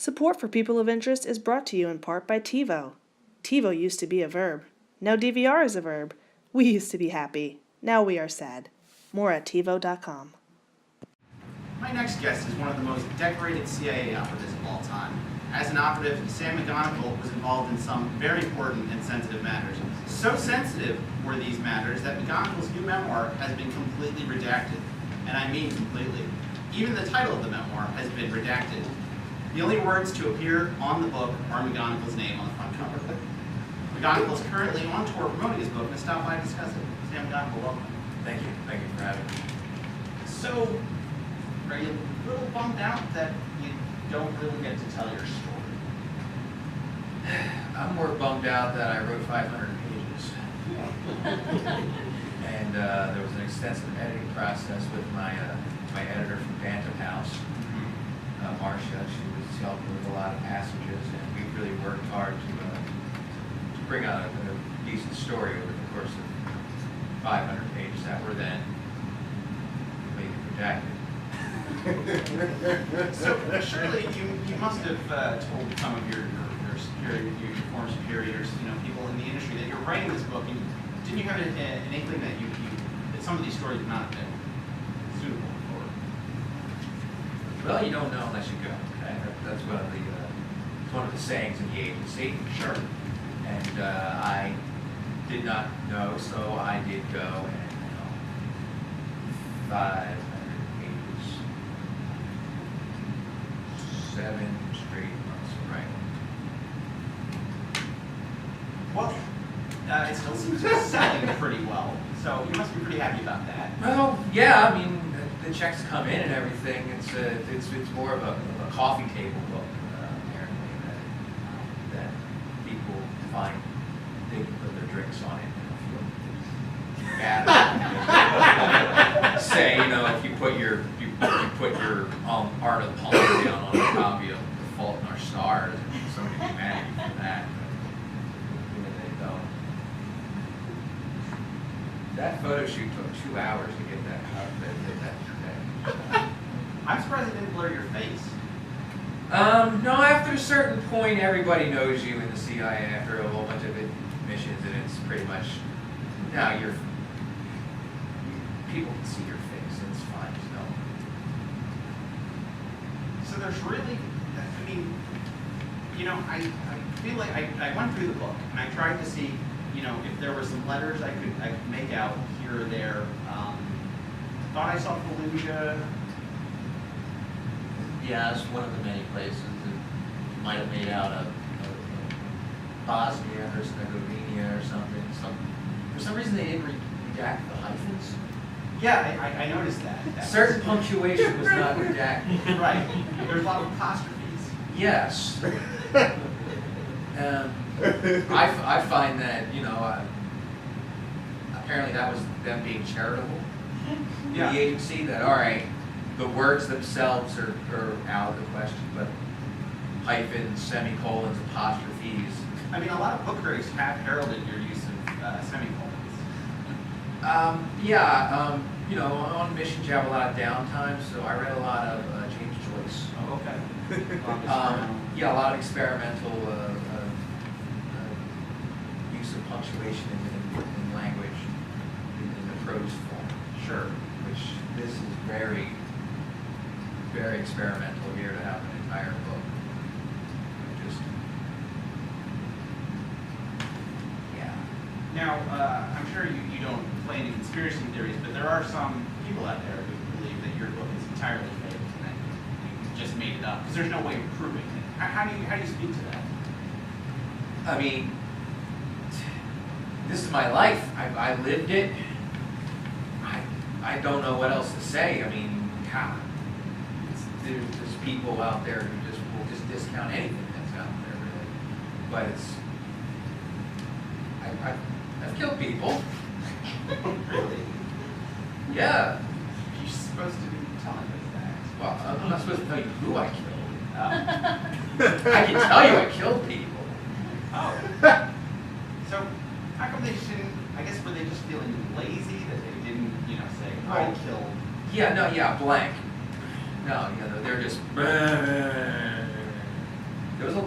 Support for People of Interest is brought to you in part by TiVo. TiVo used to be a verb. Now DVR is a verb. We used to be happy. Now we are sad. More at TiVo.com. My next guest is one of the most decorated CIA operatives of all time. As an operative, Sam McGonigal was involved in some very important and sensitive matters. So sensitive were these matters that McGonigal's new memoir has been completely redacted. And I mean completely. Even the title of the memoir has been redacted. The only words to appear on the book are McGonigal's name on the front cover. McGonigal is currently on tour promoting his book and stopped by to discuss it. Sam McGonigal, welcome. Thank you. Thank you for having me. So, are you a little bummed out that you don't really get to tell your story? I'm more bummed out that I wrote 500 pages. And there was an extensive editing process with my editor from Bantam House, Marcia. She was helping with a lot of passages, and we really worked hard to bring out a decent story over the course of 500 pages that were then completely redacted. So surely you must have told some of your former superiors, people in the industry, that you're writing this book, and didn't you have an inkling that that some of these stories would not have been suitable for? Well, you don't know unless you go. Okay? That's one of the sayings in the agency. Sure. And I did not know, so I did go, and 500 pages, 7 straight months of writing. Well, it still seems to be selling pretty well, so you must be pretty happy about that. Well, yeah, I mean, the checks come in and everything. It's more of a coffee table book, apparently, that people find they can put their drinks on it and feel bad. Say, if you put your Art of the Palm down on a copy of The Fault in Our Stars, somebody would be mad at you for that. They don't. That photo shoot took 2 hours to get that I'm surprised it didn't blur your face. No, after a certain point, everybody knows you in the CIA after a whole bunch of missions, and it's pretty much, now people can see your face, and it's fine, So there's really, I feel like I went through the book, and I tried to see, if there were some letters I could make out here or there. Thought I saw Fallujah. Yeah, it's one of the many places that you might have made out of Bosnia or Herzegovina or something. For some reason, they didn't redact the hyphens. Yeah, I noticed that. Certain punctuation was not redacted. Right. There's a lot of apostrophes. Yes. I find that, apparently that was them being charitable. Yeah. The agency, that, all right, the words themselves are out of the question, but hyphens, semicolons, apostrophes. A lot of book critics have heralded your use of semicolons. On missions you have a lot of downtime, so I read a lot of James Joyce. Oh, okay. A lot of experimental use of punctuation in language in the prose form. Sure. Which this is very, very experimental here to have an entire book. Now, I'm sure you don't play any conspiracy theories, but there are some people out there who believe that your book is entirely fake and that you just made it up, because there's no way of proving it. How do you speak to that? This is my life. I lived it. I don't know what else to say. There's people out there who will just discount anything that's out there, really. But I've killed people. Really? Yeah. You're supposed to be telling us that. Well, I'm not supposed to tell you who I killed. I can tell you I killed people. Oh. So, how come they didn't, were they just feeling lazy that they didn't, say, I killed? Blank. No, they're just,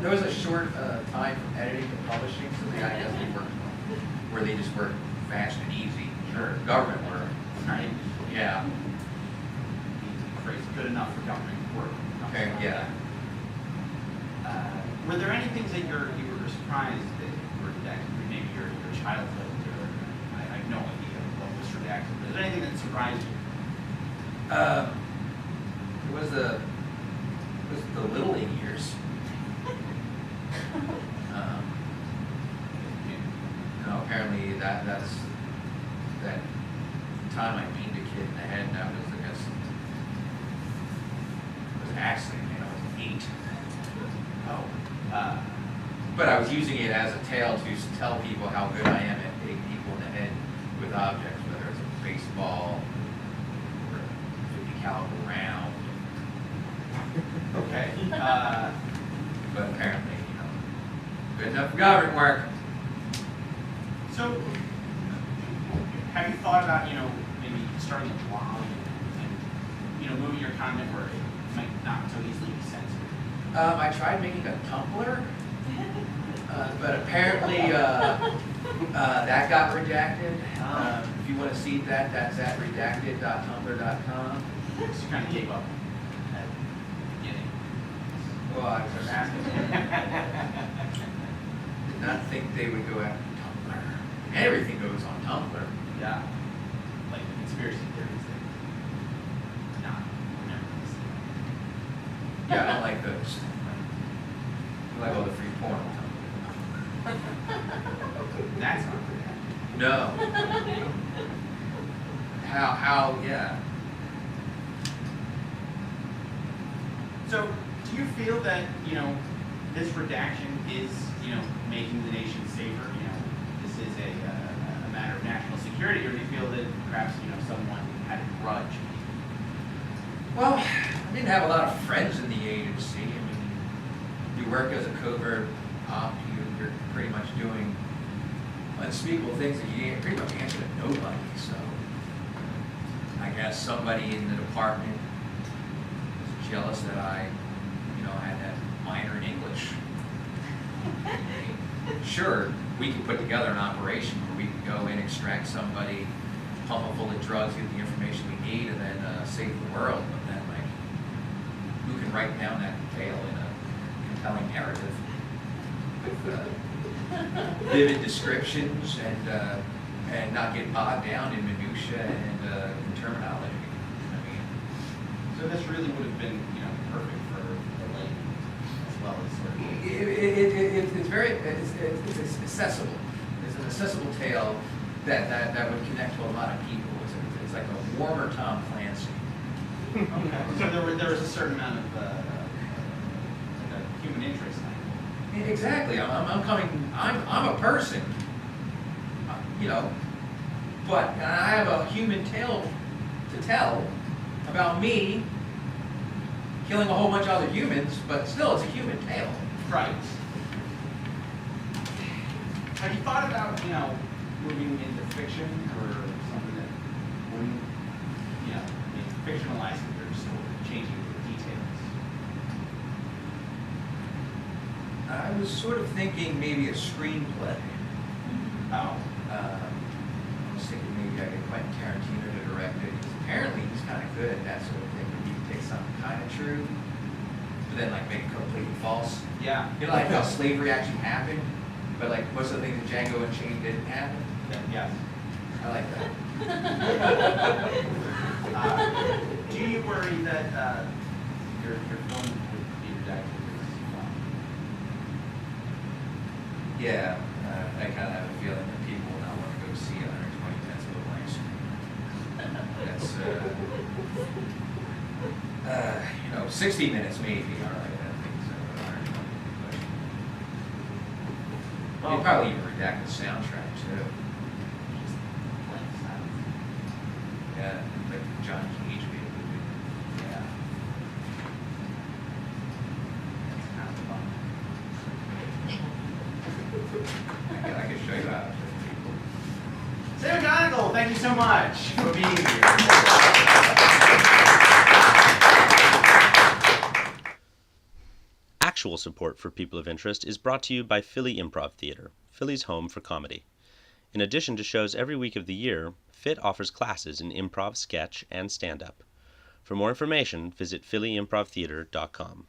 there was a short time from editing to publishing, so I guess they worked where they just work fast and easy. Sure. Government work. Right. Yeah. Phrase good enough for government work. Okay, yeah. Were there any things that you were surprised that were redacted? Maybe your childhood, or I have no idea what was redacted. But is there anything that surprised you? It was the Little League years. No, apparently that's that time I beamed a kid in the head. That was, I guess, it was an accident. I was 8. Oh. But I was using it as a tale to tell people how good I am at hitting people in the head with objects, whether it's a baseball or a 50 caliber round. Okay. But apparently, good enough for government work. So, have you thought about, maybe starting a blog and moving your content where it might not so easily be censored? I tried making a Tumblr, but apparently that got redacted. If you want to see that, that's at redacted.tumblr.com. So you kind of gave up at the beginning. Well, I was asking. Did not think they would go after Tumblr. Everything goes on Tumblr. Yeah. Like the conspiracy theories that not Yeah, I don't like those. I like all the free porn on Tumblr. That's not redacted. No. How, yeah. So, do you feel that, this redaction is, making the nation safer? This is a matter of national security, or do you feel that perhaps, someone had a grudge? Well, I didn't have a lot of friends in the agency. I mean, you work as a covert op, you're pretty much doing unspeakable things that you pretty much answer to nobody. So I guess somebody in the department was jealous that I, had that minor in English. Sure, we could put together an operation where we could go in, extract somebody, pump them full of drugs, get the information we need, and then save the world. But then, who can write down that tale in a compelling narrative with vivid descriptions and not get bogged down in minutia and terminology? I mean, So this really would have been, perfect for the lay as well as sort of. it's very it's accessible. It's an accessible tale that would connect to a lot of people. It's like a warmer Tom Clancy. Okay. So there was a certain amount of like a human interest. Exactly. I'm a person, but I have a human tale to tell about me killing a whole bunch of other humans, but still it's a human tale. Right. Have you thought about, moving into fiction or something that wouldn't, fictionalizing your story, changing the details? I was sort of thinking maybe a screenplay. Oh. I was thinking maybe I get Quentin Tarantino to direct it. Apparently he's kind of good at that sort of thing. He can take something kind of true, but then make it completely false. Yeah. Like how slavery actually happened, but most of the things in Django Unchained didn't happen. Yes. I like that. Do you worry that your film would be redacted as well? Yeah, I kind of have a feeling that people will not want to go see 120 minutes of a blank screen. That's 60 minutes maybe. All right, I think so. 120. Well, probably even redact the soundtrack too. Yeah, like John Cage made a movie. Yeah. That's kind of fun. I can show you how. Sam McGonigal, thank you so much for being here. Actual support for People of Interest is brought to you by Philly Improv Theater, Philly's home for comedy. In addition to shows every week of the year, PHIT offers classes in improv, sketch, and stand-up. For more information, visit phillyimprovtheater.com.